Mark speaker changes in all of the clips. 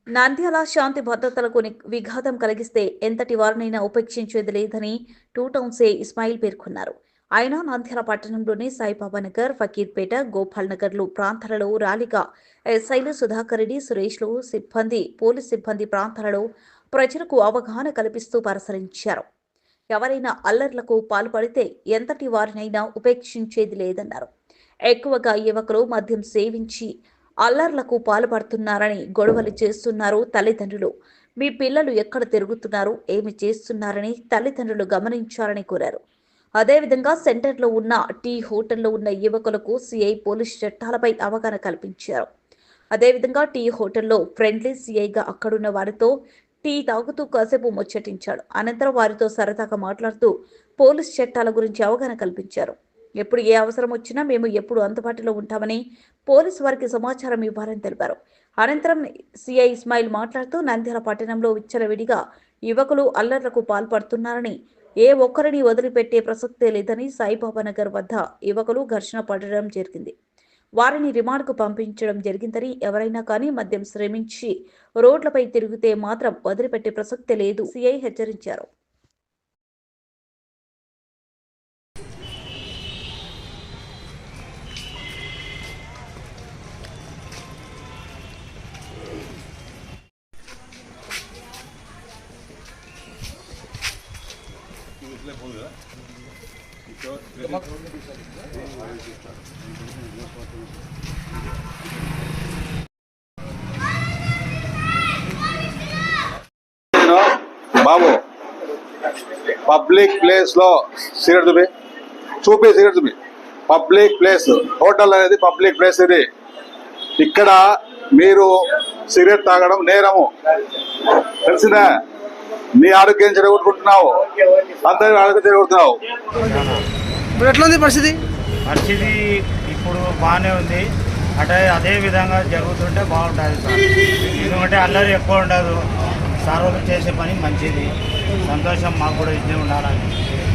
Speaker 1: నంద్యాల శాంతి భద్రతలకు విఘాతం కలిగిస్తే ఎంతటి వారినైనా ఉపేక్షించేది లేదని టూ టౌన్స్ ఇస్మాయిల్ పేర్కొన్నారు. ఆయన నంద్యాల పట్టణంలోని సాయిబాబా నగర్, ఫకీర్పేట, గోపాల్ నగర్లు ప్రాంతాలలో ర్యాలీగా ఎస్ఐలు సుధాకర్ రెడ్డి, సురేష్లు పోలీస్ సిబ్బంది ప్రాంతాలలో ప్రజలకు అవగాహన కల్పిస్తూ పరిశీలించారు. ఎవరైనా అల్లర్లకు పాల్పడితే ఎంతటి వారినైనా ఉపేక్షించేది లేదన్నారు. ఎక్కువగా యువకులు మద్యం సేవించి అల్లర్లకు పాల్పడుతున్నారని గొడవలు చేస్తున్నారు తల్లిదండ్రులు. మీ పిల్లలు ఎక్కడ తిరుగుతున్నారు, ఏమి చేస్తున్నారని తల్లిదండ్రులు గమనించాలని కోరారు. అదేవిధంగా సెంటర్లో ఉన్న టీ హోటల్లో ఉన్న యువకులకు సిఐ పోలీస్ చట్టాలపై అవగాహన కల్పించారు. అదేవిధంగా టీ హోటల్లో ఫ్రెండ్లీ సిఐగా అక్కడున్న వారితో టీ తాగుతూ కాసేపు ముచ్చటించాడు. అనంతరం వారితో సరదాగా మాట్లాడుతూ పోలీస్ చట్టాల గురించి అవగాహన కల్పించారు. ఎప్పుడు ఏ అవసరం వచ్చినా మేము ఎప్పుడు అందుబాటులో ఉంటామని పోలీసు వారికి సమాచారం ఇవ్వాలని తెలిపారు. అనంతరం సిఐ ఇస్మాయిల్ మాట్లాడుతూ నంద్యాల పట్టణంలో విచ్చలవిడిగా యువకులు అల్లర్లకు పాల్పడుతున్నారని, ఏ ఒక్కరిని వదిలిపెట్టే ప్రసక్తే లేదని, సాయిబాబా నగర్ వద్ద యువకులు ఘర్షణ పడడం జరిగింది. వారిని రిమాండ్కు పంపించడం జరిగిందని, ఎవరైనా కానీ మద్యం శ్రమించి రోడ్లపై తిరిగితే మాత్రం వదిలిపెట్టే ప్రసక్తే లేదు సిఐ హెచ్చరించారు.
Speaker 2: బాబు పబ్లిక్ ప్లేస్ లో సిగరెట్ చూపి పబ్లిక్ ప్లేస్ హోటల్ అనేది పబ్లిక్ ప్లేస్. ఇది ఇక్కడ మీరు సిగరెట్ తాగడం నేరము, తెలిసిందా? నీ ఆరోగ్యం చెడగొట్టుకుంటున్నావు, అందరి ఆరోగ్యం చెడగొడుతున్నావు.
Speaker 3: ఇప్పుడు ఎట్లా ఉంది పరిస్థితి?
Speaker 4: ఇప్పుడు బాగానే ఉంది. అంటే అదే విధంగా జరుగుతుంటే బాగుంటుంది సార్. ఎందుకంటే అల్లరి ఎక్కువ ఉండదు. సార్ వాళ్ళు చేసే పని మంచిది, సంతోషం. మాకు కూడా ఇదే ఉండాలని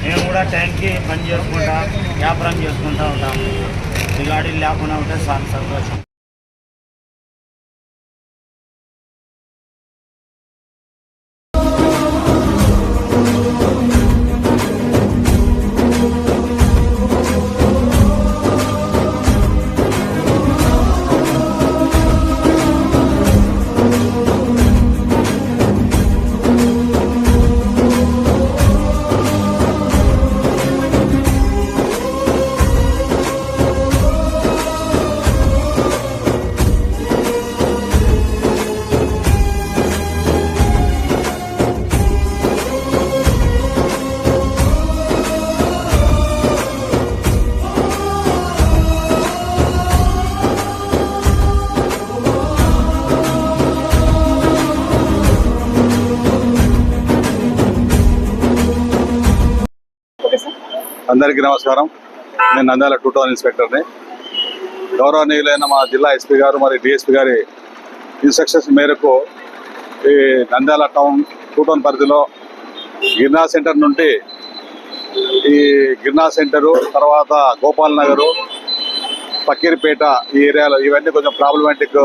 Speaker 4: మేము కూడా టైంకి పని చేసుకుంటా వ్యాపారం చేసుకుంటూ ఉంటాము. ఈ గాడి లేకుండా ఉంటే చాలా సంతోషం.
Speaker 2: అందరికీ నమస్కారం. నేను నంద్యాల టూ టౌన్ ఇన్స్పెక్టర్ని. గౌరవనీయులైన మా జిల్లా ఎస్పీ గారు మరి డిఎస్పీ గారి ఇన్స్ట్రక్షన్స్ మేరకు ఈ నంద్యాల టూ టౌన్ పరిధిలో గిర్నా సెంటర్ నుండి ఈ గిర్నా సెంటరు, తర్వాత గోపాల్ నగరు, ఫకీర్పేట ఈ ఏరియాలో, ఇవన్నీ కొంచెం ప్రాబ్లమాటిక్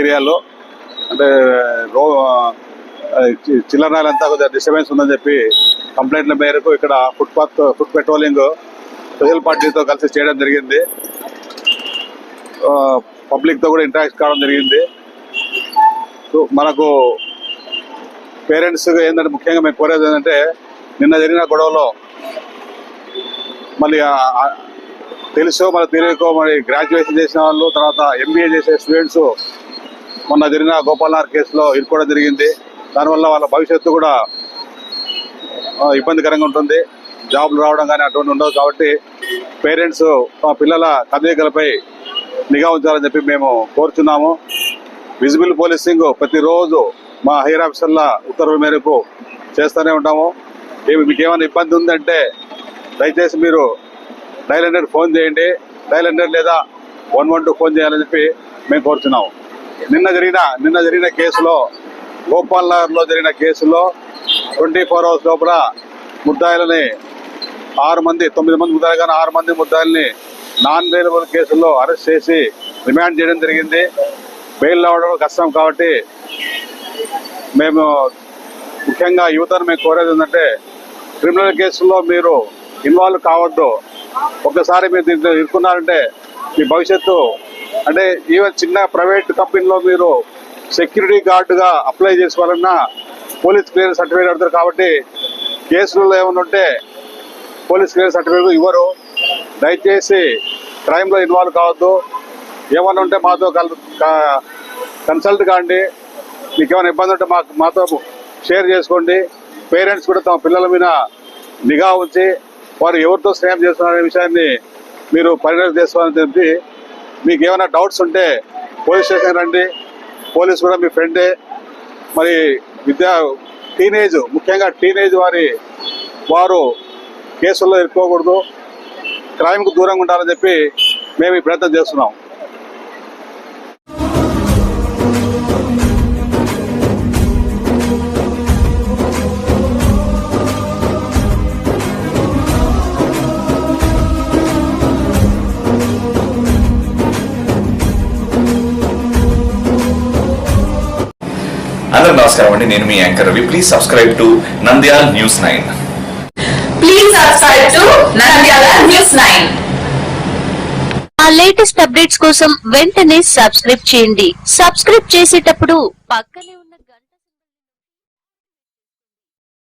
Speaker 2: ఏరియాలో, అంటే చిల్లరాలంతా కొంచెం డిస్టర్బెన్స్ ఉందని చెప్పి కంప్లైంట్ల మేరకు ఇక్కడ ఫుట్ పెట్రోలింగ్ స్పెషల్ పార్టీతో కలిసి చేయడం జరిగింది. పబ్లిక్తో కూడా ఇంటరాక్ట్ కావడం జరిగింది. మనకు పేరెంట్స్ ఏంటంటే ముఖ్యంగా మేము కోరేది ఏంటంటే, నిన్న జరిగిన గొడవలో మళ్ళీ తెలుసో మరి తెలియకో మరి గ్రాడ్యుయేషన్ చేసిన వాళ్ళు, తర్వాత ఎంబీఏ చేసే స్టూడెంట్స్ మొన్న జరిగిన గోపాల్ నగర్ కేసులో ఇరుకోవడం జరిగింది. దానివల్ల వాళ్ళ భవిష్యత్తు కూడా ఇబ్బందికరంగా ఉంటుంది. జాబ్లు రావడం కానీ అటువంటి ఉండదు. కాబట్టి పేరెంట్స్ మా పిల్లల కదలికలపై నిఘా ఉంచాలని చెప్పి మేము కోరుచున్నాము. విజిబుల్ పోలీసింగ్ ప్రతిరోజు మా హైయర్ ఆఫీసర్ల ఉత్తర్వుల మేరకు చేస్తూనే ఉంటాము. మీకు ఏమైనా ఇబ్బంది ఉందంటే దయచేసి మీరు డయల్ 100 ఫోన్ చేయండి, డయల్ 100 లేదా 112 ఫోన్ చేయాలని చెప్పి మేము కోరుచున్నాము. నిన్న జరిగిన కేసులో, గోపాల్ నగర్లో జరిగిన కేసులో 24 hours లోపల ముద్దాయిలని 9 మంది ముద్దాయిలు కానీ 6 మంది ముద్దాయిల్ని నాన్ బెయిలబుల్ కేసుల్లో అరెస్ట్ చేసి రిమాండ్ చేయడం జరిగింది. బెయిల్ రావడం కష్టం కాబట్టి మేము ముఖ్యంగా యువతను మేము కోరేది ఏంటంటే క్రిమినల్ కేసుల్లో మీరు ఇన్వాల్వ్ కావద్దు. ఒక్కసారి మీరు దీంట్లో ఇరుక్కున్నారంటే మీ భవిష్యత్తు అంటే ఈవెన్ చిన్న ప్రైవేట్ కంపెనీలో మీరు సెక్యూరిటీ గార్డుగా అప్లై చేసుకోవాలన్నా పోలీస్ క్లియరెన్స్ సర్టిఫికేట్ అడుగుతారు. కాబట్టి కేసులలో ఏమైనా ఉంటే పోలీస్ క్లియరెన్స్ సర్టిఫికేట్ ఇవ్వరు. దయచేసి క్రైమ్లో ఇన్వాల్వ్ కావద్దు. ఏమైనా ఉంటే మాతో కన్సల్ట్ కాండి. మీకు ఏమైనా ఇబ్బంది ఉంటే మాతో షేర్ చేసుకోండి. పేరెంట్స్ కూడా తమ పిల్లల మీద నిఘా ఉంచి వారు ఎవరితో స్నేహం చేస్తున్నారనే విషయాన్ని మీరు పరిగణన చేసుకోవాలని చెప్పి మీకు ఏమైనా డౌట్స్ ఉంటే పోలీస్ స్టేషన్ రండి. పోలీస్ కూడా మీ ఫ్రెండే. మరి ముఖ్యంగా టీనేజ్ వారు కేసుల్లో ఇరుక్కోకూడదు, క్రైమ్కు దూరంగా ఉండాలని చెప్పి మేము ఈ ప్రయత్నం చేస్తున్నాం.
Speaker 5: అందరూ నమస్కారం అండి, నేను మీ anchor Ravi. Please subscribe to Nandyal news 9.
Speaker 6: Please subscribe to Nandyala News 9.
Speaker 7: ఆ లేటెస్ట్ అప్డేట్స్ కోసం వెంటనే సబ్స్క్రైబ్ చేయండి. సబ్స్క్రైబ్ చేసేటప్పుడు పక్కనే ఉన్న